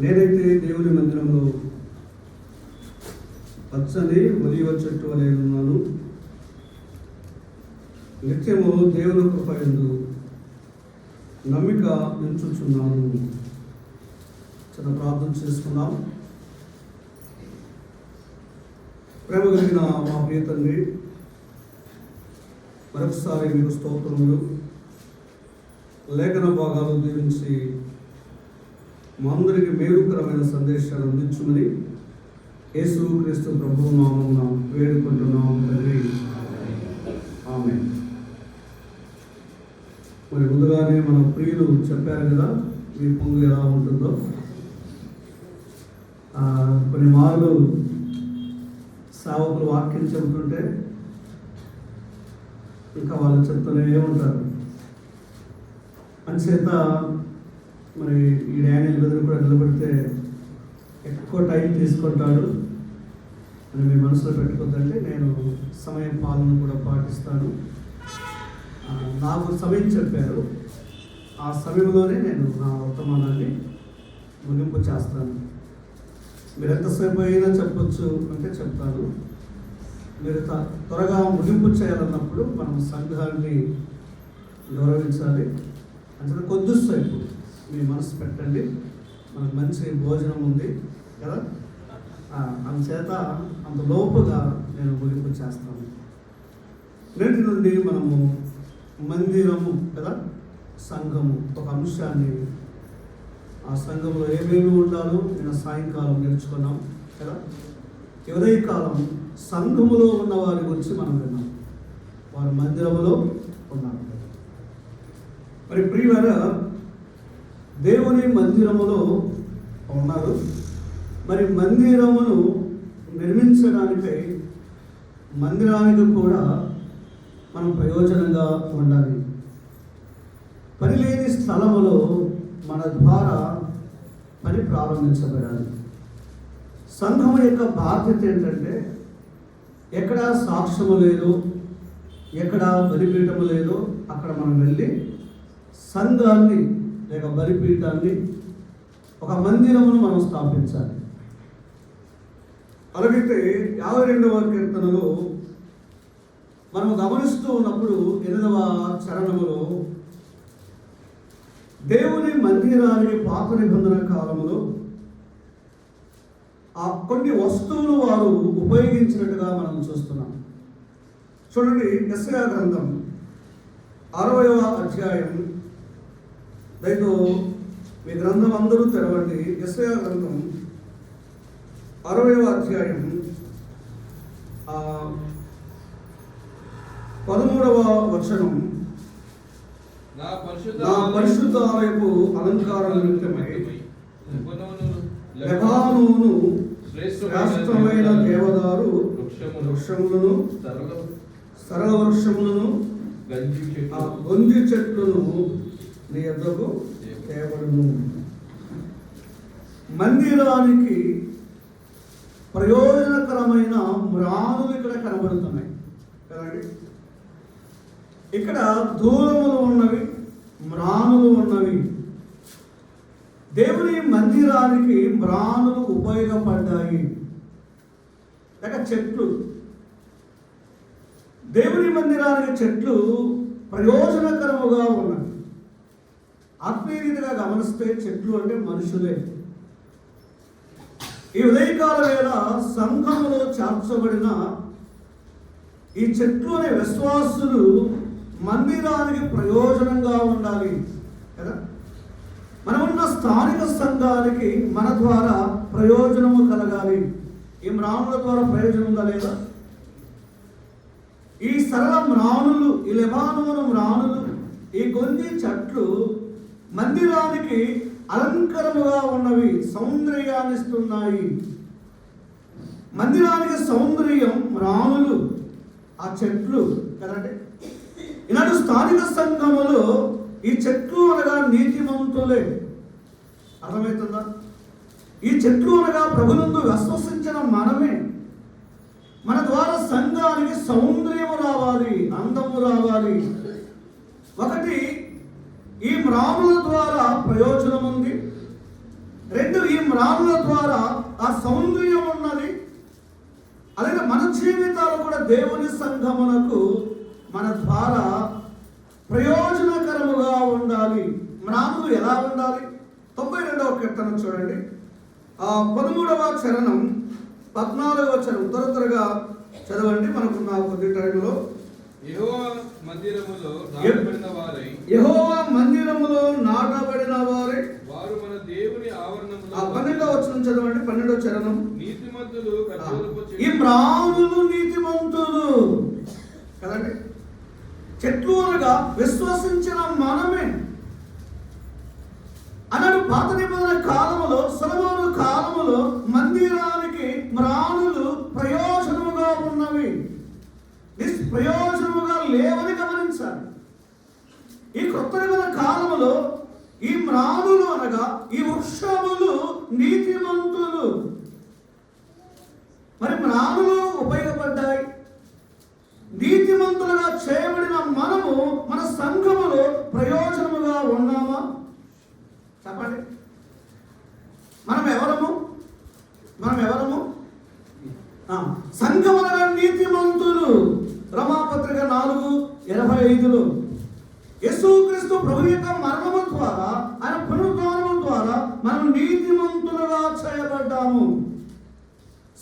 నేనైతే దేవుని మందిరంలో పచ్చని ఒలీవ చెట్టు వలె ఉన్నాను. నిత్యము దేవుని కృప యందు నమ్మిక ఉంచుచున్నాను. చిన్న ప్రార్థన చేసుకున్నాం. ప్రేమ కలిగిన మా ప్రియ తండ్రి, మరొకసారి మీకు స్తోత్రములు. లేఖన భాగాలు దీవించి మా అందరికి మేలుకరమైన సందేశాలు అందించుమని యేసు క్రీస్తు ప్రభువు నామమున వేడుకుంటున్నాము తండ్రి, ఆమేన్. మరి ముందుగానే మన ప్రియులు చెప్పారు కదా మీ పొంగు ఎలా ఉంటుందో. కొన్ని మార్లు సేవకులు వాక్యం చెబుతుంటే ఇంకా వాళ్ళు చెప్తూనే ఉంటారు. అంచేత మరి ఈ డానియల్ బెదరు కూడా నిలబడితే ఎక్కువ టైం తీసుకుంటాడు అని మీ మనసులో పెట్టుకోద్దంటే నేను సమయం పాలన కూడా పాటిస్తాను. నాకు సమయం చెప్పారు, ఆ సమయంలోనే నేను నా వర్తమానాన్ని ముగింపు చేస్తాను. మీరు ఎంతసేపు అయినా చెప్పొచ్చు అంటే చెప్తాను. మీరు త్వరగా ముగింపు చేయాలన్నప్పుడు మనం సంఘాన్ని గౌరవించాలి. అంటే కొద్దిసేపు మీ మనసు పెట్టండి, మనకు మంచి భోజనం ఉంది కదా, అందుచేత అంత లోపుగా నేను ముగింపు చేస్తాను. నేటి నుండి మనము మందిరము కదా, సంఘము ఒక అంశాన్ని, ఆ సంఘంలో ఏమేమి ఉండాలో నేను సాయంకాలం నేర్చుకున్నాం కదా. ఉదయకాలం సంఘములో ఉన్న వారి గురించి మనం విన్నాం, వారు మందిరములో ఉన్నారు. మరి ప్రియులారా, దేవుని మందిరములో ఉన్నారు. మరి మందిరమును నిర్మించడానికై మందిరానికి కూడా మనం ప్రయోజనంగా ఉండాలి. పని లేని స్థలములో మన ద్వారా పని ప్రారంభించబడాలి. సంఘము యొక్క బాధ్యత ఏంటంటే, ఎక్కడ సాక్ష్యము లేదో, ఎక్కడ బలిపీఠము లేదో అక్కడ మనం వెళ్ళి సంఘాన్ని లేక బలిపీఠాన్ని, ఒక మందిరమును మనం స్థాపించాలి. అలాగైతే 52వ కీర్తనలో మనం గమనిస్తూ ఉన్నప్పుడు 8వ చరణములో దేవుని మందిరానికి పాత నిబంధన కాలంలో ఆ కొన్ని వస్తువులు వారు ఉపయోగించినట్టుగా మనం చూస్తున్నాం. చూడండి, యెషయా గ్రంథం 60వ అధ్యాయం. దయతో మీ గ్రంథం అందరూ తెరవండి. యెషయా గ్రంథం 60వ అధ్యాయం 13వ వచనం. నా పరిశుద్ధాలయపు అలంకారం నిమిత్తమై లెబానోను శ్రేష్టమైన దేవదారు వృక్షములను, సరళ వృక్షములను, గొంజి చెట్లను నీ యొద్దకు తేబడును. మందిరానికి ప్రయోజనకరమైన మ్రాణులు ఇక్కడ కనబడుతున్నాయి కదండి. ఇక్కడ దూరములు ఉన్నవి, మ్రాణులు ఉన్నవి. దేవుని మందిరానికి మ్రాణులు ఉపయోగపడ్డాయి లేక చెట్లు. దేవుని మందిరానికి చెట్లు ప్రయోజనకరముగా ఉన్నవి. ఆత్మీయరీతిగా గమనిస్తే చెట్లు అంటే మనుషులే. ఈ ఉదయకాల వేళ సంఘములో చేర్చబడిన ఈ చెట్లు అనే విశ్వాసులు మందిరానికి ప్రయోజనంగా ఉండాలి కదా. మనమున్న స్థానిక సంఘానికి మన ద్వారా ప్రయోజనము కలగాలి. ఈ మ్రాణుల ద్వారా ప్రయోజనం ఉందా లేదా? ఈ సరళ మ్రాణులు, ఈ లెబానోను మ్రాణులు, ఈ గొంజి చెట్లు మందిరానికి అలంకరముగా ఉన్నవి, సౌందర్యాన్ని ఇస్తున్నాయి. మందిరానికి సౌందర్యం మ్రాణులు, ఆ చెట్లు కదండి. ఈనాడు స్థానిక సంఘములో ఈ చెట్లు అనగా నీతిమంతులే. అర్థమవుతుందా? ఈ చెట్లు అనగా ప్రభునందు విశ్వసించిన మనమే. మన ద్వారా సంఘానికి సౌందర్యము రావాలి, అందము రావాలి. ఒకటి ఈ మ్రానుల ద్వారా ప్రయోజనం ఉంది. 2, ఈ మ్రానుల ద్వారా ఆ సౌందర్యం ఉన్నది. అలాగే మన జీవితాలు కూడా దేవుని సంఘమునకు మన ద్వారా ప్రయోజనకరముగా ఉండాలి. మ్రానులు ఎలా ఉండాలి? 92వ కీర్తన చూడండి, 13వ చరణం 14వ చరణం త్వరగా చదవండి. మనకున్న కొద్ది టైంలో. యెహోవా మందిరములో నాటబడిన వారై వారు మన దేవుని ఆవరణములో. 12వ వచనం చదవండి, 12వ చరణం. నీతిమంతులు ఈ మ్రానులు నీతిమంతులు కదండి. చెట్లు అనగా విశ్వసించిన మనమే. అన్నాడు పాత నిబంధన కాలములో, సొలొమోను కాలములో మందిరానికి మ్రానులు ప్రయోజనముగా ఉన్నవి, నిష్ప్రయోజనముగా లేవని గమనించాలి. ఈ కొత్త నిబంధన కాలములో ఈ మ్రానులు అనగా ఈ వృక్షములు నీతిమంతులు. మరి మ్రానులు ఉపయోగపడ్డాయి. నీతిమంతులుగా చేయబడిన మనము మన సంఘములో ప్రయోజనముగా ఉన్నామా? చెప్పండి. మనం ఎవరము? సంఘములుగా నీతిమంతులు. రోమాపత్రిక 4:25 యేసుక్రీస్తు ప్రభు యొక్క మరణము ద్వారా, ఆయన పునరుద్ధానము ద్వారా మనం నీతిమంతులుగా చేయబడ్డాము.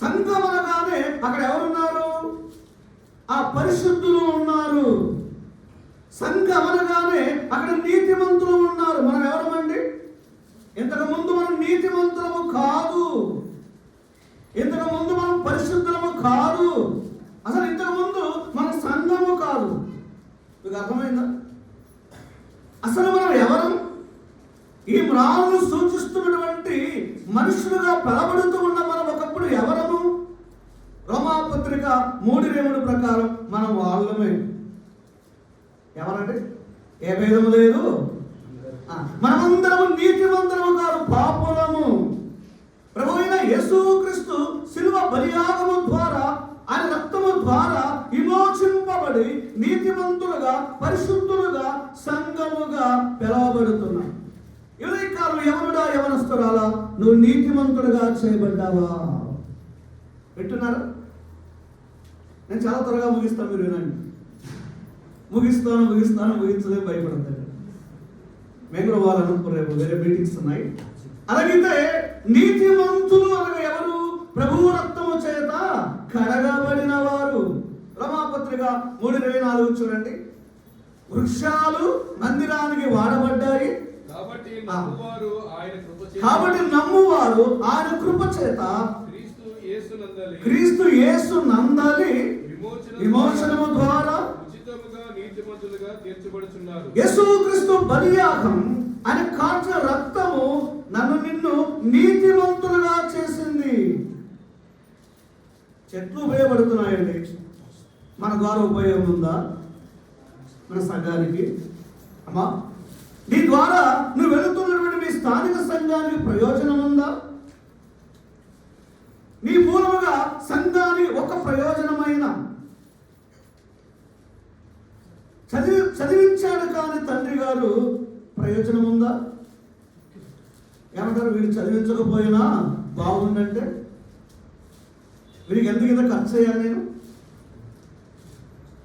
సంఘమనగానే అక్కడ ఎవరున్నారు? ఆ పరిశుద్ధులు ఉన్నారు. సంఘమనగానే అక్కడ నీతిమంతులు ఉన్నారు. మనం ఎవరమండి? ఇంతకు ముందు మనం నీతిమంతులము కాదు, ఇంతకు ముందు మనం పరిశుద్ధులము కాదు, అసలు ఇంతకు ముందు మన సంఘము కాదు. మీకు అర్థమైందా? అసలు మనం ఎవరు? ఈ మ్రానులు సూచిస్తున్నటువంటి మనుషులుగా పిలబడుతూ ఉన్న మనం ఒకప్పుడు ఎవరము? రోమాపత్రిక 3:3 ప్రకారం మనం వాళ్ళమే. ఎవరంటే ఏ భేదము లేదు. మనమందరము నీతిమంతులము కాదు, పాపులము. ప్రభువైన యేసుక్రీస్తు శిలువ బలియాగము ద్వారా, ఆయన రక్తము ద్వారా విమోచింపబడి నీతిమంతులుగా, పరిశుద్ధులుగా, సంఘముగా పిలవబడుతున్నాం. ఈ కాలం ఎవరుడా, యవనస్తురాలా, నువ్వు నీతిమంతుడుగా చేయబడ్డావా? వింటున్నారా? నేను చాలా త్వరగా ముగిస్తాను, మీరు వినండి. ముగించలే, భయపడతాను. మేము కూడా వాళ్ళను రేపు వేరే మీటింగ్స్ ఉన్నాయి. అలాగైతే నీతిమంతులు అనగా ఎవరు? ప్రభువు రక్తము చేత కడగబడిన వారు. రోమాపత్రిక 3:24 చూడండి. వృక్షాలు మందిరానికి వాడబడ్డాయి కాబట్టి నమ్మువారు ఆయన కృప చేత క్రీస్తు యేసు నందలి విమోచనము ద్వారా యేసుక్రీస్తు బలియాగం, ఆయన కార్చిన రక్తము నన్ను నిన్ను నీతిమంతులుగా చేసింది. చెట్లు ఉపయోగపడుతున్నాయండి. మన ద్వారా ఉపయోగం ఉందా? మన సంఘానికి అమ్మా, నీ ద్వారా నువ్వు వెళుతున్నటువంటి మీ స్థానిక సంఘానికి ప్రయోజనం ఉందా? నీ మూలముగా సంఘానికి ఒక ప్రయోజనమైన చదివించాడు కానీ తండ్రి గారు ప్రయోజనం ఉందా? ఏమంటారు? వీడు చదివించకపోయినా బాగుందంటే వీడికి ఎందుకు ఇంత ఖర్చు చేయాలి? నేను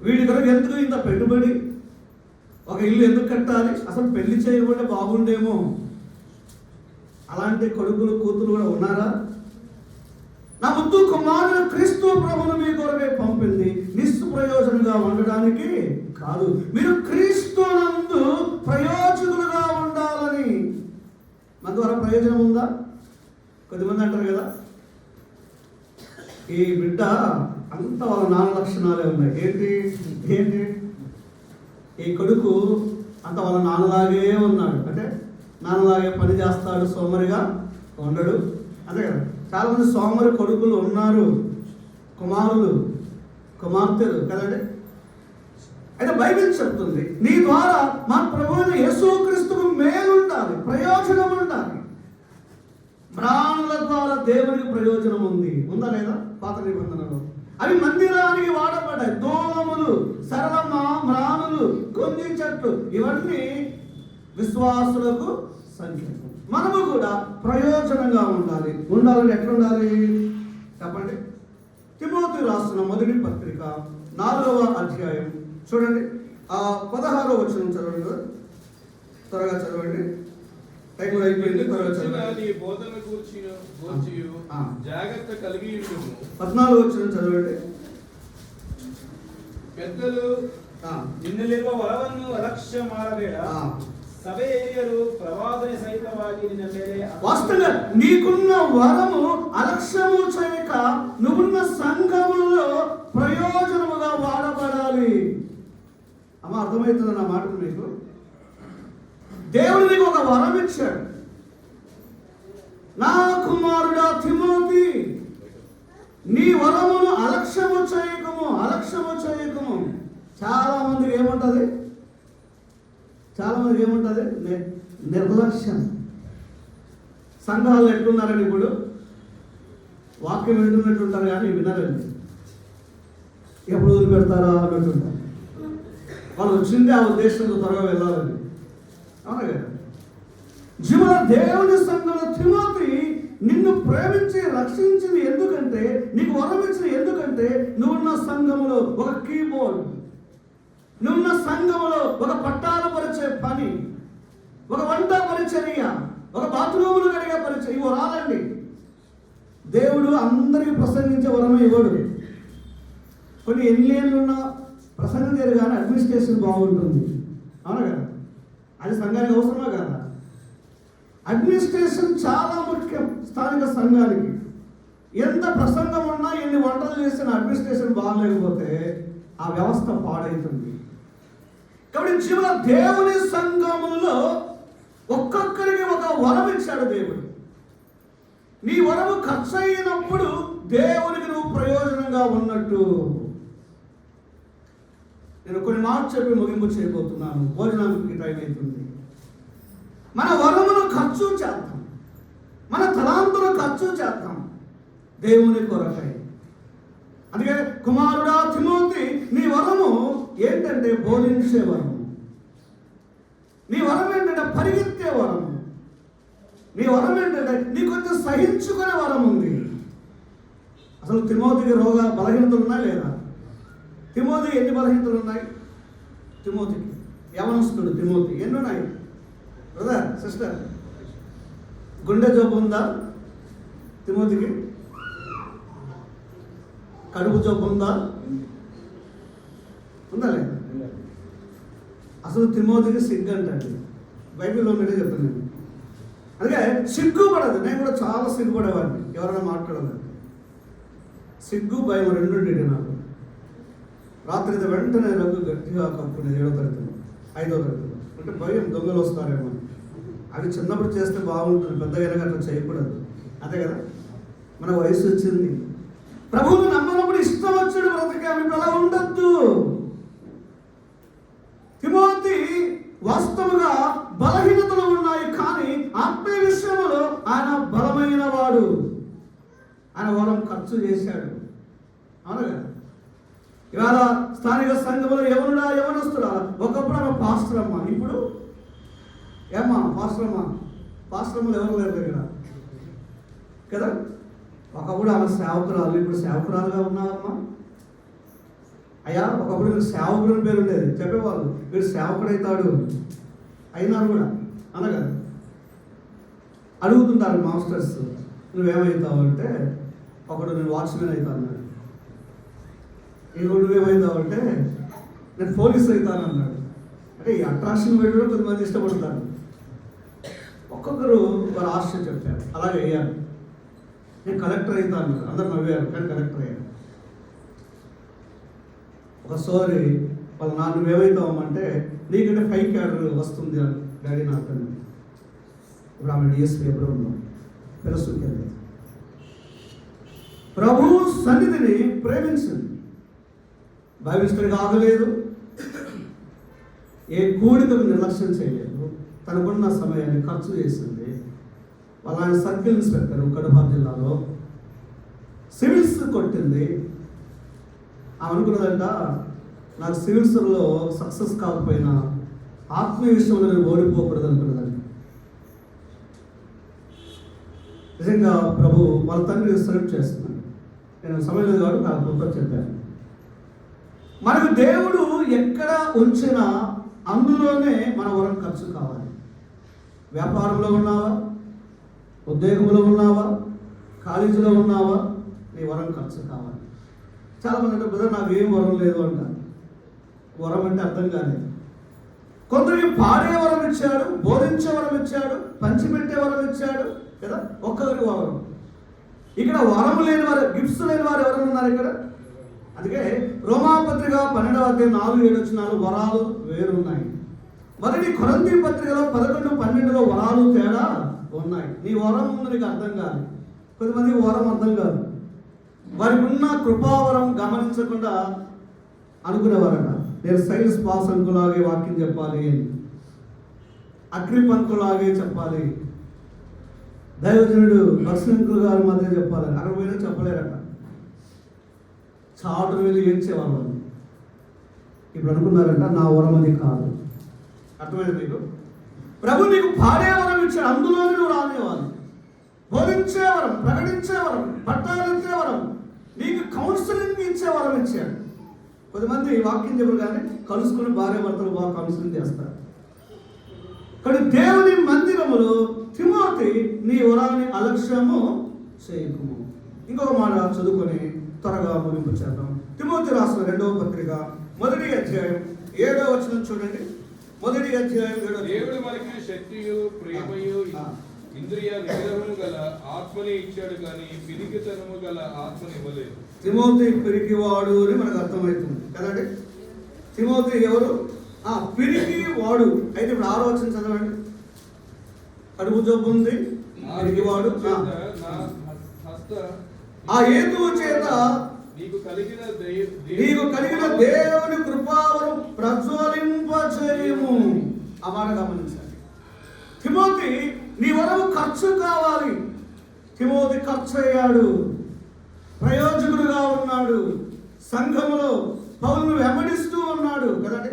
వీడి కొరకు ఎందుకు ఇంత పెట్టుబడి? ఒక ఇల్లు ఎందుకు కట్టాలి? అసలు పెళ్లి చేయకుండా బాగుండేమో. అలాంటి కొడుకులు కూతురు కూడా ఉన్నారా? నా ముద్దు కుమారుడు క్రీస్తు ప్రభువును మీ కొరకే పంపింది, నిష్ప్రయోజనంగా ఉండడానికి కాదు, మీరు క్రీస్తు నందు ప్రయోజకులుగా ఉండాలని. మన ద్వారా ప్రయోజనం ఉందా? కొద్దిమంది అంటారు కదా, ఈ బిడ్డ అంత వాళ్ళ నాన్న లక్షణాలే ఉన్నాయి. ఏంటి ఈ కొడుకు అంత వాళ్ళ నాన్నలాగే ఉన్నాడు, అంటే నాన్నలాగే పని చేస్తాడు, సోమరిగా ఉండడు, అంతే కదా. చాలా మంది సోమరి కొడుకులు ఉన్నారు, కుమార్తెలు కదండి. అయితే బైబిల్ చెప్తుంది, నీ ద్వారా మా ప్రభువైన యేసుక్రీస్తుకు మేలు ఉండాలి, ప్రయోజనం ఉండాలి. మ్రానుల ద్వారా దేవునికి ప్రయోజనం ఉందా లేదా? పాత నిబంధనలో అవి మందిరానికి వాడబడ్డాయి. దూలములు, సరళమ్మ, మ్రానులు, కొంది చెట్లు, ఇవన్నీ విశ్వాసులకు సంకేతం. మనము కూడా ప్రయోజనంగా ఉండాలని ఎట్లా ఉండాలి చెప్పండి. తిమోతి రాసిన మొదటి పత్రిక 4వ అధ్యాయం చూడండి, 16వ వచనం చదవండి. త్వరగా చదవండి, టైం కూడా అయిపోయింది. త్వరగా చదవండి. నీ బోధన గూర్చి జాగ్రత్త కలిగి ఉండుము. 14వ వచనం చదవండి. పెద్దలు ನಿನ್ನಲ್ಲಿರುವ ವರವನ್ನು ಅಲಕ್ಷ್ಯ ಮಾಡಬೇಡ. ಸಭೆಯರು ಪ್ರವಾದನೆ ಸಹಿತವಾಗಿ ನಿನ್ನ ಮೇಲೆ వాస్తవంగా నీకున్న వరము అలక్ష్యము చేయక నువ్వున్న సంఘములో ప్రయోజనముగా వాడబడాలి. అమ్మ, అర్థమవుతుంది నా మాట మీకు? దేవుడు నీకు ఒక వరం ఇచ్చాడు. నా కుమారుడా తిమోతి, నీ వరమును అలక్ష్యము చేయకము. చాలా మందికి ఏముంటది? నిర్లక్ష్యం. సంఘాలు ఎట్లున్నారని ఇప్పుడు వాక్యం వింటున్నట్టుంటారు కానీ వినరండి. ఎప్పుడు వదిలిపెడతారా అన్నట్టుంటారు. వాళ్ళు వచ్చింది ఆ ఉద్దేశంతో త్వరగా వెళ్ళాలని. అవునా కదా? జీవన దేవుని సంఘంలో తిమోతి నిన్ను ప్రేమించి రక్షించింది ఎందుకంటే, నీకు వరం ఇచ్చిన ఎందుకంటే, నువ్వున్న సంఘములో ఒక కీబోర్డ్, నువ్వున్న సంఘములో ఒక పట్టాలు పరిచే పని, ఒక వంట పరిచర్య, ఒక బాత్రూములు కడిగే పరిచయం. ఇవి రాలండి. దేవుడు అందరికీ ప్రసంగించే వరమే ఇవ్వడు. కొన్ని ఎన్నేళ్ళు ఉన్న ప్రసంగం చేయరు కానీ అడ్మినిస్ట్రేషన్ బాగుంటుంది. అవునా కదా? అది సంఘానికి అవసరమా కదా? అడ్మినిస్ట్రేషన్ చాలా ముఖ్యం స్థానిక సంఘానికి. ఎంత ప్రసంగం ఉన్నా, ఎన్ని వంటలు చేసిన అడ్మినిస్ట్రేషన్ బాగలేకపోతే ఆ వ్యవస్థ పాడవుతుంది. కాబట్టి జీవన దేవుని సంఘములో ఒక్కొక్కరికి ఒక వరం ఇచ్చాడు దేవుడు. నీ వరము ఖర్చు అయినప్పుడు దేవునికి నువ్వు ప్రయోజనంగా ఉన్నట్టు. నేను కొన్ని మాటలు చెప్పి ముగింపు చేయబోతున్నాను. భోజనానికి టైం అవుతుంది. మన వరమును ఖర్చు చేద్దాం, మన తలాంతులు ఖర్చు చేద్దాం దేవుని కొరకై. అందుకే కుమారుడా తిమోతి, నీ వరము ఏంటంటే బోధించే వరము. నీ వరం ఏంటంటే పరిగెత్తే వరము. నీ వరం ఏంటంటే నీకు కొంచెం సహించుకునే వరం ఉంది. అసలు తిమోతికి బలహీనతలు ఉన్నాయి లేదా? తిమోతికి ఎన్ని బలహీనతలు ఉన్నాయి? తిమోతికి యవనస్తుడు తిమోతి ఎన్ని ఉన్నాయి? బ్రదర్, సిస్టర్, గుండె జబ్బు ఉందా తిమోతికి? కడుపు జబ్బు ఉందా? ఉందా లేదా? అసలు తిమోతికి సిగ్గు అంటండి. బైబిల్లో ఉన్నట్టే చెప్తాను నేను. అందుకే సిగ్గుపడదు. నేను కూడా చాలా సిగ్గుపడేవాడిని ఎవరైనా మాట్లాడాలి. సిగ్గు, భయం రెండు ఉండేది నాకు. రాత్రి వెంటనే రగ్గు గట్టిగా కప్పుకునేది 7వ తరగతిలో 5వ తరగతిలో. అంటే భయం, దొంగలు వస్తారేమో. అవి చిన్నప్పుడు చేస్తే బాగుంటుంది, పెద్దగా అట్లా చేయకూడదు. అంతే కదా? మన వయసు వచ్చింది. ప్రభువును నమ్మనప్పుడు ఇష్టం వచ్చాడు బ్రతికాము. ఇప్పుడు అలా ఉండద్దు. తిమోతి వాస్తవంగా బలహీనతలు ఉన్నాయి, కానీ ఆత్మీయ విషయంలో ఆయన బలమైన వాడు. ఆయన వరం ఖర్చు చేశాడు. అవును కదా? ఇవాళ స్థానిక సంఘంలో యవనస్తుడా ఒకప్పుడు ఆమె పాస్టర్ అమ్మ, ఇప్పుడు ఏమ్మా పాస్టర్మ్మలు ఎవరు లేరు దగ్గర కదా? ఒకప్పుడు ఆమె సేవకురాలు, ఇప్పుడు సేవకురాలుగా ఉన్నావమ్మా. అయ్యా, ఒకప్పుడు మీరు సేవకుడు పేరు ఉండేది, చెప్పేవాళ్ళు వీడు సేవకుడైతాడు, అయినారు కూడా. అనగా అడుగుతుంటారు మాస్టర్స్, నువ్వేమవుతావు అంటే, ఒకడు నేను వాచ్మెన్ అవుతా అన్నాడు. ఇంకోటి నువ్వేమవుతావు అంటే నేను పోలీస్ అవుతాను అన్నాడు. అంటే ఈ అట్రాక్షన్ పెట్టడం కొంతమంది ఇష్టపడతారు. ఒక్కొక్కరు వారు ఆశ చెప్పారు, అలాగే అయ్యారు. నేను కలెక్టర్ అవుతా అన్నాడు. అందరు నవ్వారు, కానీ కలెక్టర్ అయ్యారు. ఒక సోదరి వాళ్ళ నాన్న నువ్వేమవుతామంటే నీకంటే 5 క్యాడర్ వస్తుంది డాడీ నాకు. ఇప్పుడు ఆమె డిఎస్పీ ఎప్పుడు ఉన్నాం తెలుస్తుంది. ప్రభు సన్నిధిని ప్రేమించండి. బైబిల్ స్టడీకి ఆగలేదు, ఏ కూడికకు నిర్లక్ష్యం చేయలేదు, తనకున్న సమయాన్ని ఖర్చు చేసింది. వాళ్ళ ఆయన సర్కిల్ ఇన్స్పెక్టర్ కడప జిల్లాలో సివిల్స్ కొట్టింది. ఆమె అనుకున్నదంట, నాకు సివిల్స్లో సక్సెస్ కాకపోయినా ఆత్మీయ విషయంలో నేను ఓడిపోకూడదు అనుకున్నదండి. నిజంగా ప్రభు వాళ్ళ తండ్రి సెలెక్ట్ చేస్తున్నాడు. నేను సమయం లేదు కాబట్టి నాకు కృతజ్ఞత చెప్పాను. మనకు దేవుడు ఎక్కడ ఉంచినా అందులోనే మన వరం ఖర్చు కావాలి. వ్యాపారంలో ఉన్నావా, ఉద్యోగంలో ఉన్నావా, కాలేజీలో ఉన్నావా, నీ వరం ఖర్చు కావాలి. చాలామంది అంటే బ్రదర్ నాకు ఏం వరం లేదు అంటారు. వరం అంటే అర్థం కాలేదు. కొందరికి పాడే వరం ఇచ్చాడు, బోధించే వరం ఇచ్చాడు, పంచిపెట్టే వరం ఇచ్చాడు కదా, ఒక్కరికి వరం. ఇక్కడ వరం లేని వారు, గిఫ్ట్స్ లేని వారు ఎవరు ఉన్నారు ఇక్కడ? అందుకే రోమాపత్రిక 12వ అధ్యాయం 4-7 వచనాలు వరాలు వేరున్నాయి. మొదటి కొరింథీ పత్రికలో 11-12లో వరాలు తేడా ఉన్నాయి. నీ వరం ముందు నీకు అర్థం కాదు. కొంతమందికి వరం అర్థం కాదు. వారికి ఉన్న కృపావరం గమనించకుండా అనుకునేవారట, నేను సైన్స్ పాస్ అంకులాగే వాక్యం చెప్పాలి, అగ్రి పంకులాగే చెప్పాలి, దైవజనుడు భక్సింకులు గారి మధ్య చెప్పాలి. అక్కడ పోయినా చెప్పలేరట, చాటు వెళ్ళి ఏడ్చేవాళ్ళు. ఇప్పుడు అనుకున్నారంట నా వరం అది కాదు. అర్థమైంది మీకు? ప్రభు నీకు పాడే వరం ఇచ్చాడు, అందులోనే నువ్వు రానేవాళ్ళు. బోధించే వరం, ప్రకటించే వరం, పట్టాలిచ్చే వరం, నీకు కౌన్సిలింగ్ ఇచ్చే వరం ఇచ్చాడు. కొంతమంది వాక్యం చెప్పరు కానీ కలుసుకుని భార్య భర్తలు బాగా కౌన్సిలింగ్ చేస్తారు. కానీ దేవుని మందిరములో తిమోతి నీ వరాన్ని అలక్ష్యము చేయకుము. ఇంకొక మాట చదువుకొని త్వరగా ముగింపు చేద్దాం. తిమోతి రాసిన 2వ పత్రిక 1వ అధ్యాయం 7వ వచనం చూడండి. 1వ అధ్యాయం 7వ వచనం. దేవుడు మనకి శక్తియు ప్రేమయు ఇంద్రియ నిగ్రహము గల ఆత్మని ఇచ్చాడు కానీ పిరికితనము గల ఆత్మని ఇవ్వలేదు. తిమోతి పిరికివాడు అని మనకు అర్థమవుతుంది కదండి. తిమోతి ఎవరు? పిరికి వాడు. అయితే ఇప్పుడు 6వ వచనం చదవండి. కడుపు జబ్బు ఉంది, పిరికివాడు. ఆ హేతువు చేత నీకు కలిగిన దేవుని కృపావరం ప్రజ్వలింపచేయుము. ఆ మాట గమనించండి. తిమోతి నీ వరం ఖర్చు కావాలి. తిమోతి ఖర్చు అయ్యాడు, ప్రయోజకుడుగా ఉన్నాడు, సంఘములో పౌలును వెంబడిస్తూ ఉన్నాడు కదండి.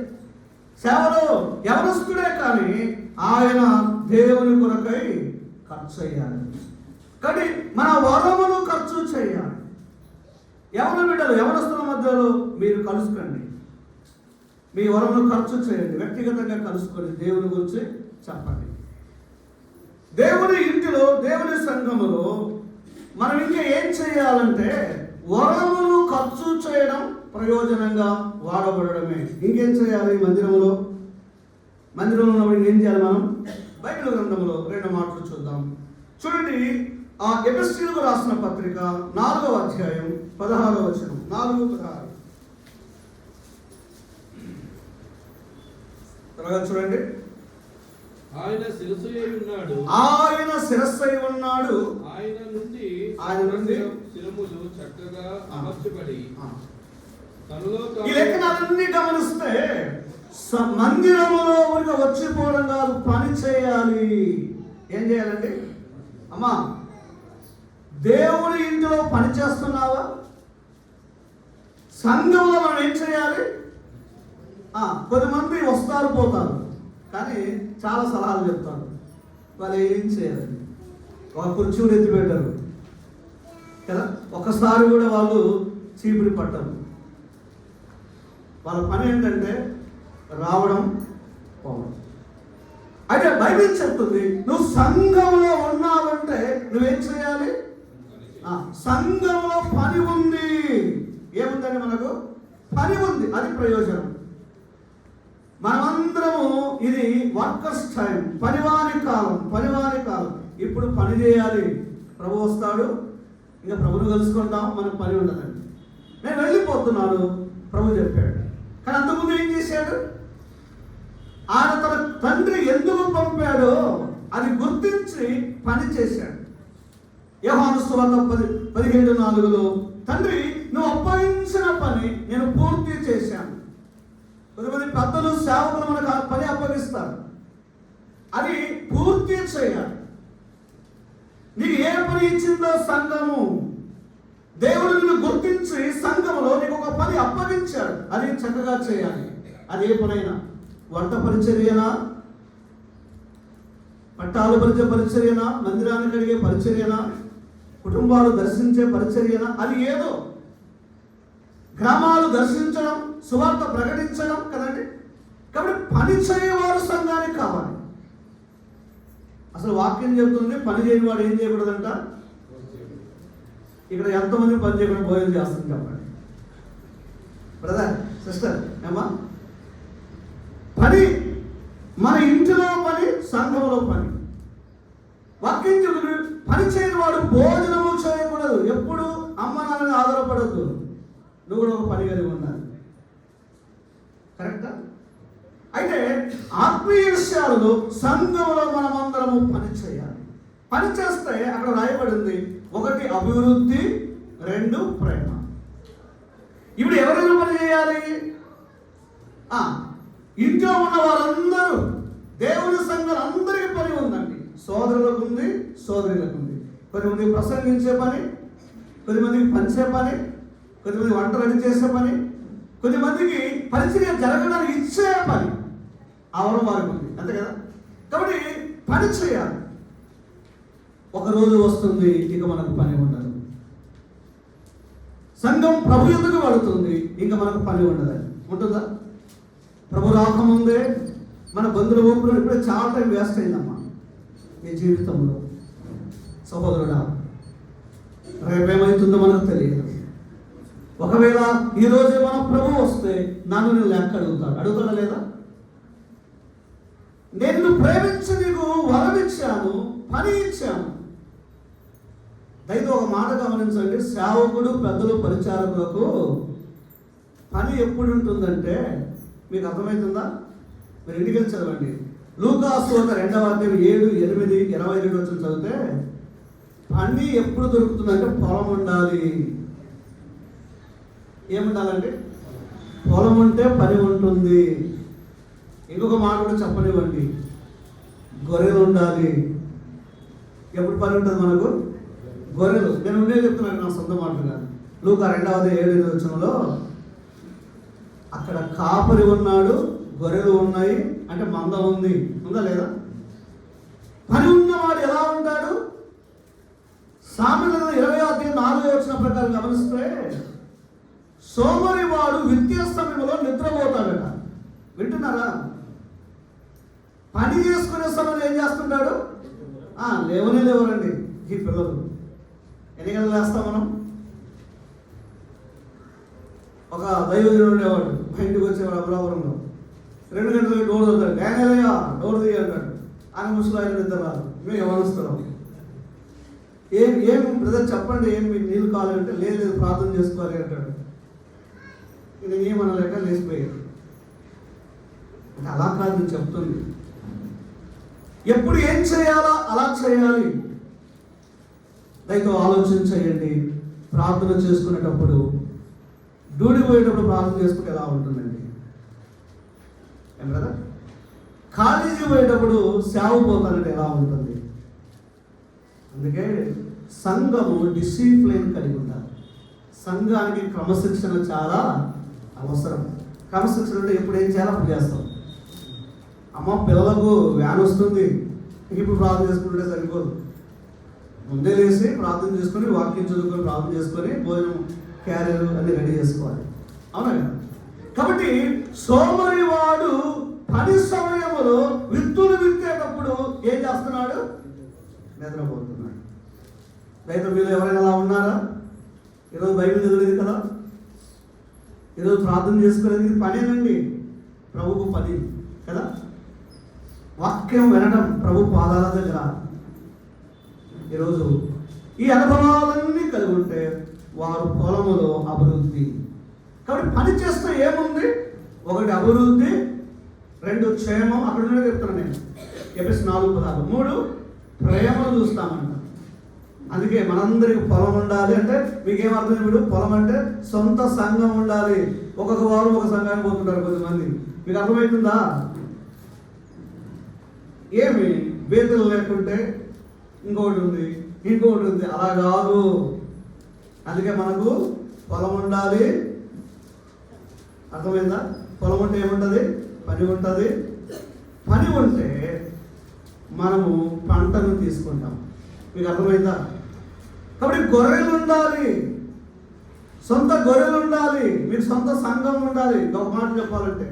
సేవలో యవనస్తుడే కానీ ఆయన దేవుని కొరకై ఖర్చు అయ్యాడు. కానీ మన వరమును ఖర్చు చేయాలి. యవన బిడ్డలు, యవనస్తుల మధ్యలో మీరు కలుసుకోండి, మీ వరమును ఖర్చు చేయండి, వ్యక్తిగతంగా కలుసుకొని దేవుని గురించి చెప్పండి. దేవుని ఇంటిలో, దేవుని సంఘములో మనం ఇంకా ఏం చేయాలంటే వరమును ఖర్చు చేయడం, ప్రయోజనంగా వాడబడమే. ఇంకేం చేయాలి? మందిరంలో ఉన్నప్పుడు ఏం చేయాలి? మనం బైబిల్ గ్రంథంలో 2 మాటలు చూద్దాం. చూడండి, ఆ ఎఫెసీయులకు రాసిన పత్రిక 4వ అధ్యాయం 16వ వచనం. 4:16 త్వరగా చూడండి. ఆయన శిరస్సై ఉన్నాడు, ఆయన శిరస్సై ఉన్నాడు, ఆయన నుండి శిరములు చక్కగా అమర్చబడి ఈ లెక్కలన్నీ గమనిస్తే మందిరములో వచ్చిపోవడం కాదు, పని చేయాలి. ఏం చేయాలండి? అమ్మా, దేవుని ఇంటిలో పని చేస్తున్నావా? సంఘంలో మనం ఏం చేయాలి? కొద్దిమంది వస్తారు పోతారు, కానీ చాలా సలహాలు చెప్తారు. వాళ్ళు ఏం చేయాలి? ఒక కుర్చీ కూడా ఎత్తి పెట్టరు కదా, ఒకసారి కూడా వాళ్ళు చీపురి పట్టరు. వాళ్ళ పని ఏంటంటే రావడం, పోవడం. అయితే బైబిల్ చెప్తుంది, నువ్వు సంఘంలో ఉన్నావంటే నువ్వేం చేయాలి? సంఘంలో పని ఉంది. ఏముందండి? మనకు పని ఉంది, అది ప్రయోజనం. మనమందరము ఇది వర్కర్స్ టైం, పనివారి కాలం. ఇప్పుడు పని చేయాలి. ప్రభు వస్తాడు, ఇంకా ప్రభుని కలుసుకుంటాం, మనకు పని ఉండదండి. నేను వెళ్ళిపోతున్నాను ప్రభు చెప్పాడు. కానీ అంతకుముందు ఏం చేశాడు? ఆయన తన తండ్రి ఎందుకు పంపాడో అది గుర్తించి పని చేశాడు. యోహాను సువార్త 17:4 తండ్రి నువ్వు అప్పగించిన పని నేను పూర్తి చేశాను. కొంతమంది పెద్దలు, సేవకులు మనకు పని అప్పగిస్తారు, అది పూర్తి చేయాలి. నీకు ఏ పని ఇచ్చిందో సంఘము, దేవుడు నిన్ను గుర్తించి సంఘములో నీకు ఒక పని అప్పగించాడు, అది చక్కగా చేయాలి. అది ఏ పనైనా వంట పరిచర్యనా, పట్టాలు పరిచే పరిచర్యనా, మందిరాన్ని కడిగే పరిచర్యనా, కుటుంబాలు దర్శించే పరిచర్యనా, అది ఏదో గ్రామాలు దర్శించడం, సువార్త ప్రకటించడం కదండి. కాబట్టి పని చేయవారు సంఘానికి కావాలి. అసలు వాక్యం చెప్తుంది పని చేయని వాడు ఏం చేయకూడదంట. ఇక్కడ ఎంతమంది పని చేయకుండా భోజనం చేస్తుంది చెప్పండి బ్రదర్ సిస్టర్ ఏమా. పని మన ఇంటిలో పని, సంఘంలో పని. వాక్యం చెప్తుంది పని చేయని వాడు భోజనము చేయకూడదు. ఎప్పుడు అమ్మ నాన్నని ఆధారపడద్దు, నువ్వు కూడా ఒక పని కలిగి ఉండాలి. కరెక్టా? అయితే ఆత్మీయ విషయాలలో సంఘంలో మనమందరము పని చేయాలి. పని చేస్తే అక్కడ రాయబడింది 1 అభివృద్ధి, 2 ప్రేమ. ఇప్పుడు ఎవరైనా పని చేయాలి? ఇంట్లో ఉన్న వారందరూ, దేవుని సంఘాలు అందరికీ పని ఉందండి. సోదరులకు ఉంది, సోదరులకు ఉంది. కొద్దిమందికి ప్రసంగించే పని, కొద్దిమందికి పంచే పని, కొద్దిమంది వంట రెడీ చేసే పని, కొద్దిమందికి పరిచర్య జరగడానికి ఇచ్చే పని, అవరం వారికి ఉంది. అంతే కదా? కాబట్టి పని చేయాలి. ఒక రోజు వస్తుంది ఇక మనకు పని ఉండదు. సంఘం ప్రభు ఎందుకు పడుతుంది, ఇంకా మనకు పని ఉండదు. ఉంటుందా? ప్రభు రాకముందే మన బంధువుల ఊపిరి ఇప్పుడే చాలా టైం వేస్ట్ అయిందమ్మా ఈ జీవితంలో. సహోదరుడా, రేపేమవుతుందో మనకు తెలియదు. ఒకవేళ ఈరోజే మన ప్రభు వస్తే నన్ను నేను లెక్క అడుగుతాడా లేదా? నేను ప్రేమించి నీకు వరం ఇచ్చాను, పని ఇచ్చాను. అయితే ఒక మాట గమనించండి, సేవకుడు, పెద్దలు, పరిచారకులకు పని ఎప్పుడు ఉంటుందంటే మీకు అర్థమవుతుందా? మీరు ఇంటికి వెళ్ళి చదవండి. లూకాసు 2వ అధ్యాయం 7, 8, 22 వచ్చి చదివితే పని ఎప్పుడు దొరుకుతుందంటే పొలం ఉండాలి. ఏముండాలంటే పొలం ఉంటే పని ఉంటుంది. ఇంకొక మాట కూడా చెప్పనివ్వండి, గొర్రెలు ఉండాలి. ఎప్పుడు పని ఉంటుంది మనకు? గొర్రెలు. నేను ఉండేది చెప్తున్నాను, నా సొంత మాటగా. లూకా 2వ అధ్యాయం 7, 8 వచనంలో అక్కడ కాపరి ఉన్నాడు, గొర్రెలు ఉన్నాయి అంటే మంద ఉంది. ఉందా లేదా? పని ఉన్నవాడు ఎలా ఉంటాడు? సామెతల 20వ అధ్యాయం 4వ వచనం ప్రకారం గమనిస్తే సోమరి వాడు విద్యా సమయంలో నిద్రపోతాడట. వింటున్నారా? పని చేసుకునే సమయంలో ఏం చేస్తుంటాడు? లేవరండి ఈ పిల్లలు. ఎన్ని గంటలు వేస్తాం మనం? ఒక దైవజనుడు ఉండేవాడు, మా ఇంటికి వచ్చేవాడు అమలాపురంలో. 2 గంటలకి డోర్ చదువుతాడు. డానియలయ్యా డోర్ తీయ అంటాడు. ఆయన ముసలాయన నిద్ర రాదు, మేము ఎవరుస్తున్నాం. ఏం బ్రదర్ చెప్పండి, ఏం మీకు నీళ్ళు కావాలంటే లేదు ప్రార్థన చేసుకోవాలి అంటాడు. ఇది ఏమనలేక లేచిపోయాడు. అంటే అలా కాదు నేను చెప్తుంది. ఎప్పుడు ఏం చేయాలా అలా చేయాలి. దయతో ఆలోచన చేయండి. ప్రార్థన చేసుకునేటప్పుడు, డ్యూటీ పోయేటప్పుడు ప్రార్థన చేసుకుంటే ఎలా ఉంటుందండి? ఏం కదా? కాలేజీ పోయేటప్పుడు సేవ పోతానంటే ఎలా ఉంటుంది? అందుకే సంఘము డిసిప్లిన్ కలిగి ఉండాలి. సంఘానికి క్రమశిక్షణ చాలా అవసరం. క్రమశిక్షణ అంటే ఎప్పుడు ఏం చేయాలో అప్పుడు చేస్తాం. అమ్మ పిల్లలకు వ్యాన్ వస్తుంది, ఇప్పుడు ప్రార్థన చేసుకుంటే సరిపోదు. ముందే లేచి ప్రార్థన చేసుకొని, వాక్యం చదువుకొని, ప్రార్థన చేసుకొని, భోజనం క్యారియర్ అన్ని రెడీ చేసుకోవాలి. అవునా కదా? కాబట్టి సోమరి వాడు పని సమయంలో విత్తులు విత్తేటప్పుడు ఏం చేస్తున్నాడు? నిద్రపోతున్నాడు. రైతు మీరు ఎవరైనా అలా ఉన్నారా? ఈరోజు బైబిల్ చదివేది కదా, ఈరోజు ప్రార్థన చేసుకునేది పనేనండి. ప్రభువు పని కదా. వాక్యం వినడం ప్రభు పాదాల దగ్గర. ఈరోజు ఈ అనుభవాలన్నీ కలిగి ఉంటే వారు పొలములో అభివృద్ధి. కాబట్టి పని చేస్తే ఏముంది? 1 అభివృద్ధి, 2 క్షేమం. అక్కడ నుండి చెప్తాను నేను. ఎఫెసీయులు 4:16. 3 ప్రేమను చూస్తామంట. అందుకే మనందరికి పొలం ఉండాలి అంటే మీకేమర్థం? ఇప్పుడు పొలం అంటే సొంత సంఘం ఉండాలి. ఒక్కొక్క వారు ఒక సంఘానికి పోతుంటారు కొంతమంది. మీకు అర్థమవుతుందా? ఏమి బేతులు లేకుంటే ఇంకొకటి ఉంది, ఇంకొకటి ఉంది. అలా కాదు. అందుకే మనకు పొలం ఉండాలి. అర్థమైందా? పొలం అంటే ఏముంటుంది? పని ఉంటుంది. పని ఉంటే మనము పంటను తీసుకుంటాం. మీకు అర్థమైందా? కాబట్టి గొర్రెలు ఉండాలి, సొంత గొర్రెలు ఉండాలి, మీకు సొంత సంఘం ఉండాలి. ఒక మాట చెప్పాలంటే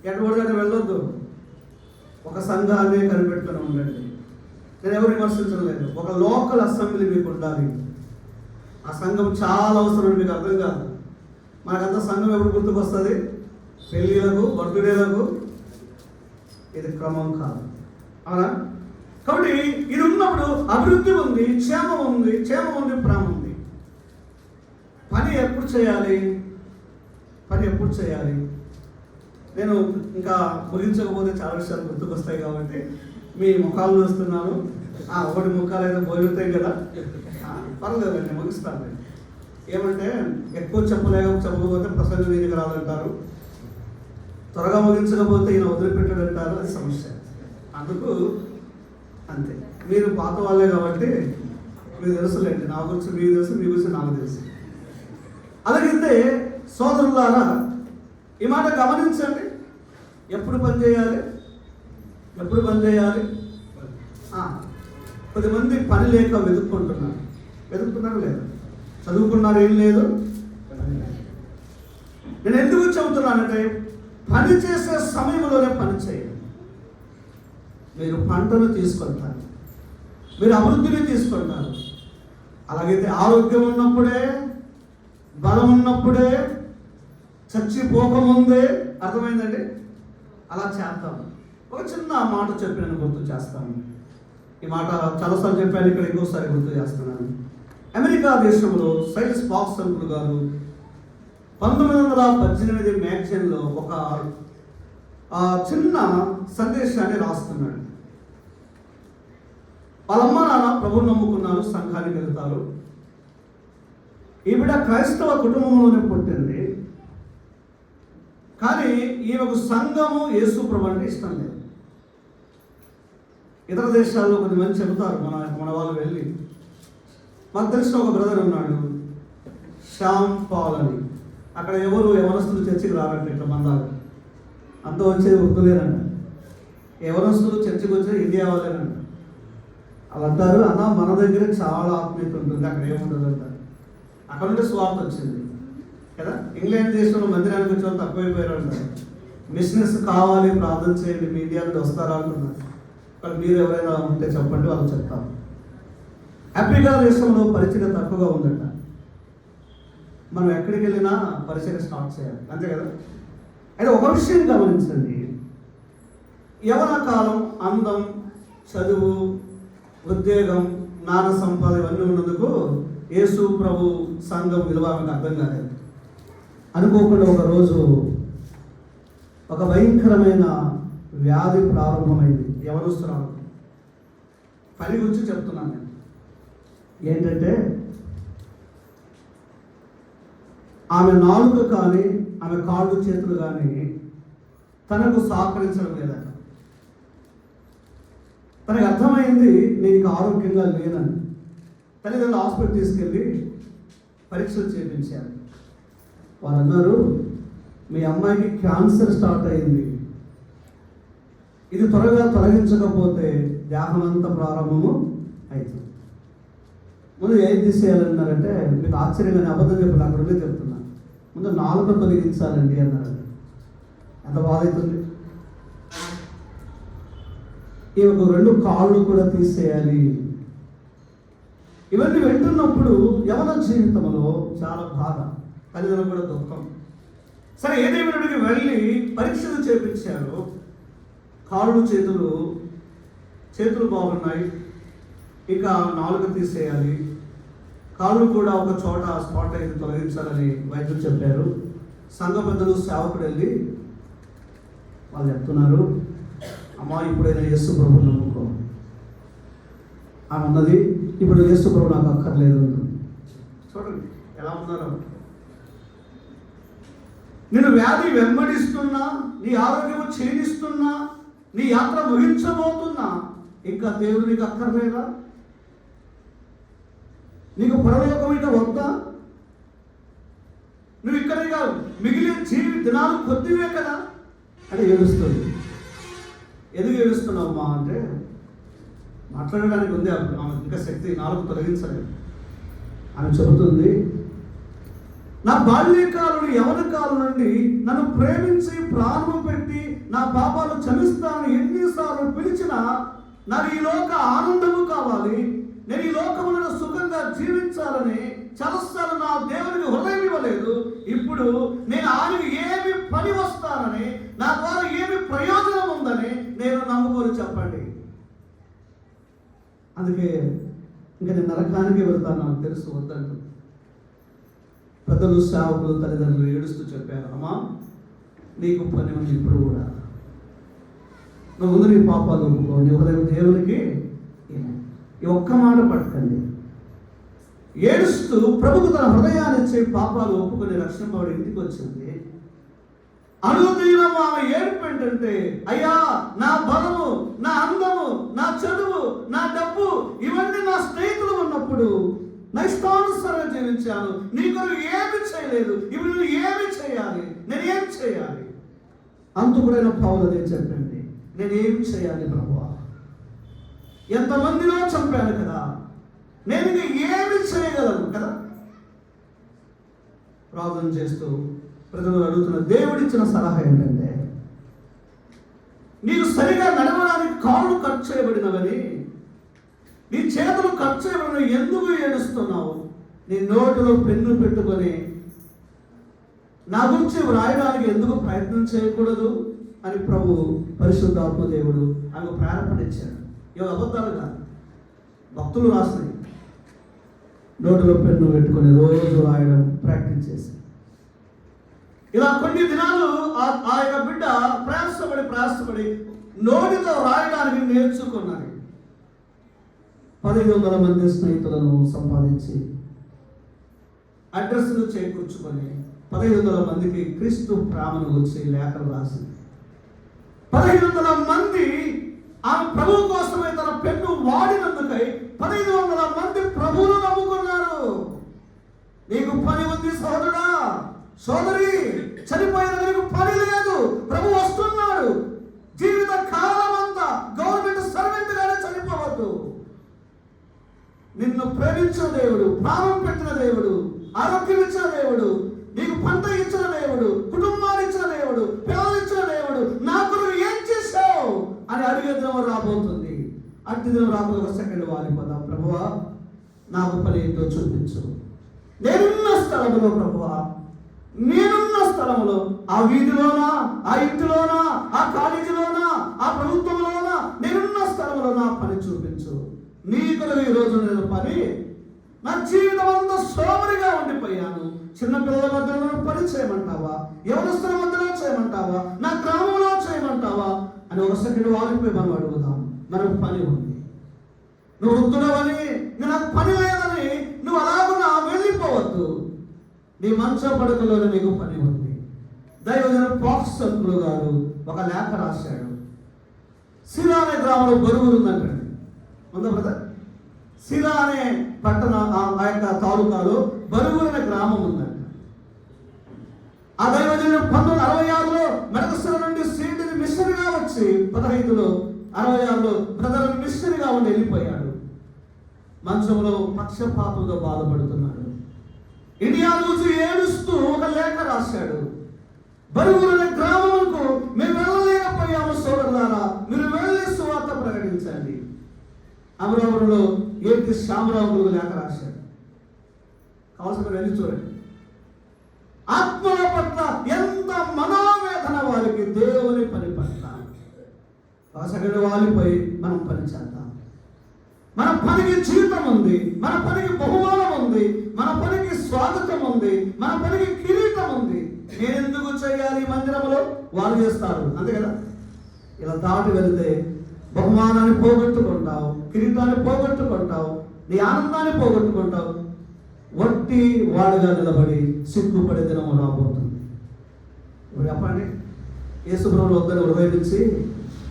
ఎటువంటి వెళ్ళొద్దు, ఒక సంఘాన్ని కనిపెట్టుకుని ఉండండి. నేను ఎవరు విమర్శించలేదు. ఒక లోకల్ అసెంబ్లీ మీకు ఉండాలి. ఆ సంఘం చాలా అవసరం. మీకు అర్థం కాదు. మనకంతా సంఘం ఎప్పుడు గుర్తుకొస్తుంది? పెళ్ళిళ్ళకు, బర్త్డేలకు. ఇది క్రమం కాదు, అవునా? కాబట్టి ఇది ఉన్నప్పుడు అభివృద్ధి ఉంది, క్షేమం ఉంది, ప్రేమ ఉంది. పని ఎప్పుడు చేయాలి? నేను ఇంకా ముగించకపోతే చాలా విషయాలు గుర్తుకొస్తాయి కాబట్టి మీ ముఖాలు చూస్తున్నాను. ఒకటి ముఖాలు అయితే పోతాయి కదా, పర్లేదండి, ముగిస్తాను. ఏమంటే ఎక్కువ చెప్పకపోతే ప్రసంగం దీనికి రాదంటారు, త్వరగా ముగించకపోతే ఈయన వదిలిపెట్టాడంటారు. అది సమస్య. అందుకు అంతే. మీరు పాత వాళ్ళే కాబట్టి మీకు తెలుసులేండి. నా గురించి మీకు తెలుసు, మీ గురించి నాకు తెలుసు. అలాగైతే సోదరులారా, ఈ మాట గమనించండి. ఎప్పుడు పని చేయాలి? కొద్దిమంది పని లేక వెతుక్కుంటున్నారు లేదు, చదువుకున్నారు, ఏం లేదు. నేను ఎందుకు చెబుతున్నానంటే, పని చేసే సమయంలోనే పని చేయండి. మీరు పంటను తీసుకుంటారు, మీరు అభివృద్ధిని తీసుకుంటారు. అలాగైతే ఆరోగ్యం ఉన్నప్పుడే, బలం ఉన్నప్పుడే, చచ్చిపోకముందే, అర్థమైందండి, అలా చేస్తాము. ఒక చిన్న మాట చెప్పి నేను గుర్తు చేస్తాను. ఈ మాట చాలాసార్లు చెప్పాను, ఇక్కడ ఇంకోసారి గుర్తు చేస్తున్నాను. అమెరికా దేశంలో సైల్స్ బాక్స్ అంకుల్ గారు 1918 మ్యాగజైన్లో ఒక చిన్న సందేశాన్ని రాస్తున్నాడు. వాళ్ళమ్మ నాన్న ప్రభువు నమ్ముకున్నారు, సంఘానికి వెళ్తారు. ఈవిడ క్రైస్తవ కుటుంబంలోనే పుట్టింది, కానీ ఈమెకు సంఘము, యేసు ప్రభు అంటే ఇష్టం లేదు. ఇతర దేశాల్లో కొద్దిమంది చెబుతారు, మన వాళ్ళు వెళ్ళి. మాకు తెలిసిన ఒక బ్రదర్ ఉన్నాడు, శ్యామ్ పాల్ అని. అక్కడ యవనస్తులు చర్చికి రారంట. ఇట్లా మందాలు అంతా వచ్చేది వద్దులేరంట. యవనస్తులు చర్చికి వచ్చేది ఇండియా వాళ్ళేనంట. వాళ్ళు అంటారు, అన్న మన దగ్గర చాలా ఆత్మీయత ఉంటుంది, అక్కడ ఏముంటుంది అంటారు. అక్కడ నుండి స్వార్థ వచ్చింది కదా. ఇంగ్లాండ్ దేశంలో మందిరానికి వచ్చే వాళ్ళు తక్కువైపోయారు అంటారు. మిషనరీస్ కావాలి, ప్రార్థన చేయండి, మీ ఇండియా నుండి వస్తారా అంటున్నారు. కానీ మీరు ఎవరైనా ఉంటే చెప్పండి, వాళ్ళు చెప్తారు. ఆఫ్రికా దేశంలో పరిచయం తక్కువగా ఉందట. మనం ఎక్కడికి వెళ్ళినా పరిచయం స్టార్ట్ చేయాలి, అంతే కదా. అయితే ఒక విషయం గమనించండి, యవన కాలం, అందం, చదువు, ఉద్యోగం, జ్ఞాన సంపద ఇవన్నీ ఉన్నందుకు యేసు ప్రభు సంఘం విలువ ఆమెకు అర్థం కాలేదు. అనుకోకుండా ఒకరోజు ఒక భయంకరమైన వ్యాధి ప్రారంభమైంది యవనస్తురాలు. పని గురించి చెప్తున్నాను నేను. ఏంటంటే, ఆమె నాలుక కానీ, ఆమె కాళ్ళు చేతులు కానీ తనకు సహకరించడం లేదట. తనకు అర్థమైంది, నేను ఇక ఆరోగ్యంగా లేనని. తల్లిదండ్రులు హాస్పిటల్ తీసుకెళ్ళి పరీక్షలు చేయించారు. వారు అన్నారు, మీ అమ్మాయికి క్యాన్సర్ స్టార్ట్ అయింది, ఇది త్వరగా తొలగించకపోతే దేహమంతా ప్రారంభము అవుతుంది. ముందు ఏం తీసేయాలన్నారంటే, మీకు ఆశ్చర్యంగానే అబద్ధం చెప్పాలి, అక్కడ ఉండే చెప్తున్నా. ముందు నాలుక తొలగించాలండి అన్నారు. ఎంత బాధ అవుతుంది. ఈమెకు 2 కాళ్ళు కూడా తీసేయాలి. ఇవన్నీ వింటున్నప్పుడు యవన జీవితంలో చాలా బాధ, తల్లిదండ్రులు కూడా దుఃఖం. సరే, ఏదేమైనప్పటికీ వెళ్ళి పరీక్షలు చేయించారు. కాళ్ళు చేతులు బాగున్నాయి, ఇక నాలుక తీసేయాలి, కాళ్ళు కూడా ఒక చోట స్పాట్ అయితే తొలగించాలని వైద్యులు చెప్పారు. సంఘ పెద్దలు, సేవకుడు వెళ్ళి వాళ్ళు చెప్తున్నారు, అమ్మా ఇప్పుడైనా యేసు ప్రభువు నమ్ముకో. ఆమె అన్నది, ఇప్పుడు యేసు ప్రభు నాకు అక్కర్లేదు. చూడండి ఎలా ఉన్నారో. నేను వ్యాధి వెంబడిస్తున్నా, నీ ఆరోగ్యము క్షీణిస్తున్నా, నీ యాత్ర ముగించబోతున్నా, ఇంకా దేవుడు నీకు అక్కర్లేదా? నీకు పరలోకం ఇక వద్దా? నువ్వు ఇక్కడ మిగిలిన దినాలు కొద్దివే కదా. అంటే ఏడుస్తుంది. ఎందుకు ఏడుస్తున్నావమ్మా అంటే, మాట్లాడడానికి ఉంది ఆమె ఇంకా శక్తి, నాలుగు తొలగించలేదు. ఆమె చెబుతుంది, నా బాల్యకాలం యవన కాలం నుండి నన్ను ప్రేమించి ప్రాణము పెట్టి నా పాపాలు క్షమిస్తానని ఎన్నిసార్లు పిలిచినా నాకు ఈ లోక ఆనందము కావాలి, నేను ఈ లోకములను సుఖంగా జీవించాలని చాలాసార్లు నా దేవునికి హృదయం ఇవ్వలేదు. ఇప్పుడు నేను ఆయనకు ఏమి పని వస్తానని, నా ద్వారా ఏమి ప్రయోజనం ఉందని నేను నమ్ముకొని చెప్పండి. అందుకే ఇంకా నేను నరకానికి వెళ్తాను, నాకు తెలుసు వద్దంటు. పెద్దలు, సేవకులు, తల్లిదండ్రులు ఏడుస్తూ చెప్పారు, అమ్మా నీకు పని ఉంది ఇప్పుడు కూడా, నువ్వు ముందు నీ పాపాలు ఒప్పుకో, నీ హృదయం దేవునికి. ఈ ఒక్క మాట పట్టుకండి. ఏడుస్తూ ప్రభుకు తన హృదయాన్ని ఇచ్చే పాపాలు ఒప్పుకొని రక్షింపబడి ఇంటికి వచ్చింది. అనుదినం ఆమె ఏడుపు ఏంటంటే, అయ్యా నా బలము, నా అందము, నా చదువు, నా డబ్బు ఇవన్నీ నా స్నేహితులు ఉన్నప్పుడు నా ఇష్టానుసారంగా జీవించాను, నీ కొరకు ఏమి చేయలేదు, ఇప్పుడు నువ్వు ఏమి చేయాలి, నేను ఏం చేయాలి? అంతకుడైన పౌలు అదే చెప్పండి, నేను ఏం చేయాలి ప్రభువా, ఎంతమందిలో చంపాను కదా, నేను ఇంకా ఏమి చేయగలను కదా. ప్రార్థన చేస్తూ ప్రజలు అడుగుతున్న దేవుడిచ్చిన సలహా ఏంటంటే, నీకు సరిగా నడవడానికి కాళ్ళు కట్ చేయబడినవని, నీ చేతులు కట్ చేయబడిన ఎందుకు ఏడుస్తున్నావు? నీ నోటిలో పెన్ను పెట్టుకొని నా గురించి వ్రాయడానికి ఎందుకు ప్రయత్నం చేయకూడదు అని ప్రభు పరిశుద్ధాత్మ దేవుడు ఆమెకు ప్రేరణ ఇచ్చాడు. ఇవి అబద్ధాలు కాదు, భక్తులు రాసినాయి. నోటిలో పెన్ను పెట్టుకొని రోజు రాయడం ప్రాక్టీస్ చేసి ఇలా కొన్ని దినాలు ఆ యొక్క బిడ్డ ప్రయాసపడి నోటితో రాయడానికి నేర్చుకున్నది. 1500 మంది స్నేహితులను సంపాదించి అడ్రస్ను చేకూర్చుకొని 1500 మందికి క్రీస్తు ప్రేమను వచ్చి లేఖలు రాసి 1500 మంది ఆమె ప్రభు కోసమే తన పెన్ను వాడినందుకై 1500 మంది ప్రభువును నమ్ముకున్నారు. నీకు పని ఉంది సోదరుడా, సోదరి, చనిపోయిన నీకు పని లేదు, ప్రభు వస్తున్నాడు. జీవిత కాలం అంతా గవర్నమెంట్ సర్వెంట్ గానే చనిపోవద్దు. నిన్ను ప్రేమించిన దేవుడు, ప్రాణం పెట్టిన దేవుడు, ఆరోగ్యం ఇచ్చిన దేవుడు, నీకు పంట ఇచ్చిన దేవుడు, కుటుంబాన్ని ఇచ్చిన దేవుడు, పిల్లలు ఇచ్చిన దేవుడు, నాకు నువ్వు ఏం చేశావు అని అడిగే దినం రాబోతుంది. అట్టి దినం రాబోయే ఒక సెకండ్ వాలిపోదాం. ప్రభువా నాకు పని ఏంటో చూపించు. నేనున్న స్థలంలో ప్రభువా, నేనున్న స్థలంలో, ఆ వీధిలోనా, ఆ ఇంటిలోనా, ఆ కాలేజీలోనా, ఆ ప్రభుత్వంలోనా, నేనున్న స్థలంలో నా పని చూపించు. నీ కొరకు ఈ రోజు నేను పని, నా జీవితం అంతా సోమరిగా ఉండిపోయాను. చిన్నపిల్లల మధ్యలో పని చేయమంటావా, యవనస్తుల మధ్యలో చేయమంటావా, నా గ్రామంలో చేయమంటావా అని ఒక సెకండ్ వాలిపోయి మనం అడుగుదాం. మనకు పని ఉంది. నువ్వు వృద్ధుడవని, నాకు పని లేదని నువ్వు అలాగున్నా వెళ్ళిపోవద్దు. నీ మంచం పడకలోనే నీకు పని ఉంది. దైవజనుడు పాక్స్ సంకులు గారు ఒక లేఖ రాశాడు. సిరా అనే గ్రామంలో బరువులు ఉందంటండి. ఉందా బ్రదర్? సిరా అనే పట్టణ, ఆ యొక్క తాలూకాలో బరువులు అనే గ్రామం ఉందంట. ఆ దైవజనుడు 1966లో మెడకస్సల నుండి సీటుని మిషనరీగా వచ్చి 15లో 66లో బ్రదర్ మిషనరీగా ఉండి వెళ్ళిపోయాడు. మంచంలో పక్షపాతంతో బాధపడుతున్నాడు. ఇండియా నుంచి ఏడుస్తూ ఒక లేఖ రాశాడు. బరువుల గ్రామములకు మేము వెళ్ళలేకపోయాము సోదరులారా, మీరు వెళ్ళి సువార్త ప్రకటించండి. అమరావతిలో ఏంటి శ్యామరావు లేఖ రాశాడు. కావాల్సిన వెళ్ళి చూడండి. ఆత్మల పట్ల ఎంత మనోవేదన వారికి, దేవుని పని పట్ల. కాసగడ్డ వాలిపోయి మనం పని చేద్దాం. మన పనికి జీవితం ఉంది, మన పనికి బహుమానం ఉంది, మన పనికి స్వాగతం ఉంది, మన పనికి కిరీటం ఉంది. నేను ఎందుకు చేయాలి మందిరంలో? వాళ్ళు చేస్తారు, అంతే కదా. ఇలా దాటి వెళితే బహుమానాన్ని పోగొట్టుకుంటావు, కిరీటాన్ని పోగొట్టుకుంటావు, నీ ఆనందాన్ని పోగొట్టుకుంటావు. వట్టి వాడుగా నిలబడి సిగ్గుపడే దినము రాబోతుంది. ఇప్పుడు చెప్పండి, యేసుప్రభువుని వద్దని హృదయం నుంచి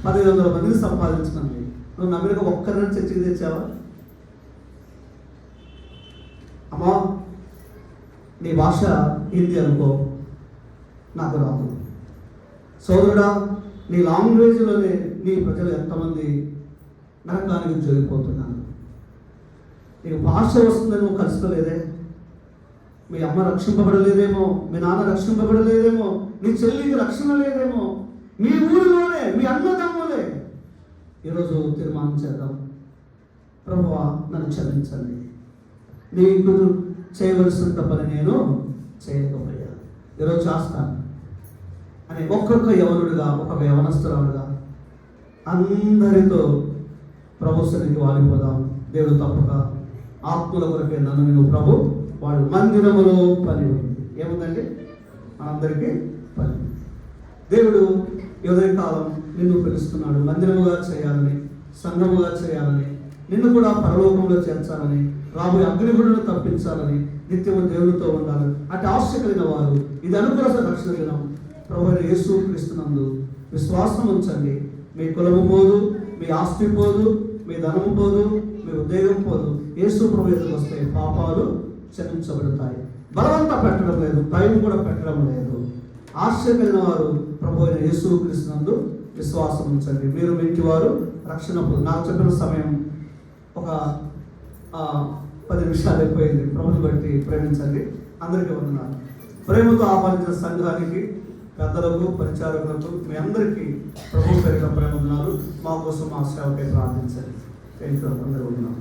1500 మందిని సంపాదించుకుంది. నువ్వు నమ్మినగా ఒక్కరిని చర్చకి తెచ్చావా? అమ్మా నీ భాష హిందీ అనుకో, నాకు రాదు. సోదరుడా, నీ లాంగ్వేజ్లోనే నీ ప్రజలు ఎంతమంది నరకానికి జరిగిపోతున్నారు. నీకు భాష వస్తుందని నువ్వు కలుసుకోలేదే, మీ అమ్మ రక్షింపబడలేదేమో, మీ నాన్న రక్షింపబడలేదేమో, నీ చెల్లికి రక్షణ లేదేమో, మీ ఊరిలోనే మీ అన్నదమ్ములే. ఈరోజు తీర్మానం చేద్దాం, ప్రభువా నన్ను క్షమించండి, నీకు చేయవలసినంత పని నేను చేయకపోయా, ఈరోజు చేస్తాను అని ఒక్కొక్క యవనుడిగా, ఒక్కొక్క యవనస్తురాలుగా అందరితో ప్రభు సన్నిధికి వాలిపోదాం. దేవుడు తప్పక ఆత్మల కొరకే నన్ను నేను ప్రభు వాడు మందిరములో పని ఉంది. ఏముందండి? మనందరికీ పని. దేవుడు ఈ ఉదయకాలం నిన్ను పిలుస్తున్నాడు, మందిరముగా చేయాలని, సంఘముగా చేయాలని, నిన్ను కూడా పరలోకంలో చేర్చాలని, రాబోయే అగ్నిగుడులను తప్పించాలని, నిత్యము దేవునితో ఉండాలని. అటు ఆశ కలిగిన వారు ఇది అనుకూల రక్షణ దినం. ప్రభు యేసు క్రీస్తునందు విశ్వాసం ఉంచండి. మీ కులము పోదు, మీ ఆస్తి పోదు, మీ ధనము పోదు, మీ ఉద్యోగం పోదు. యేసు ప్రభు ఎదురు వస్తే పాపాలు క్షమించబడతాయి. బలవంత పెట్టడం లేదు, భయం కూడా పెట్టడం లేదు. ఆశ కలిగిన వారు ప్రభు అయిన యేసు క్రీస్తునందు విశ్వాసం ఉంచండి. మీరు మీ ఇంటి వారు రక్షణ పొందు. నాకు చెప్పిన సమయం ఒక 10 నిమిషాలు అయిపోయింది. ప్రభుని బట్టి ప్రేమించండి. అందరికీ వందనాలు. ప్రేమతో ఆహ్వానించిన సంఘానికి, పెద్దలకు, పరిచారకులకు, మీ అందరికీ ప్రభు పేరిట ప్రేమ వందనాలు. మా కోసం మా సేవకై ప్రార్థించండి. అందరూ ఉన్నాం.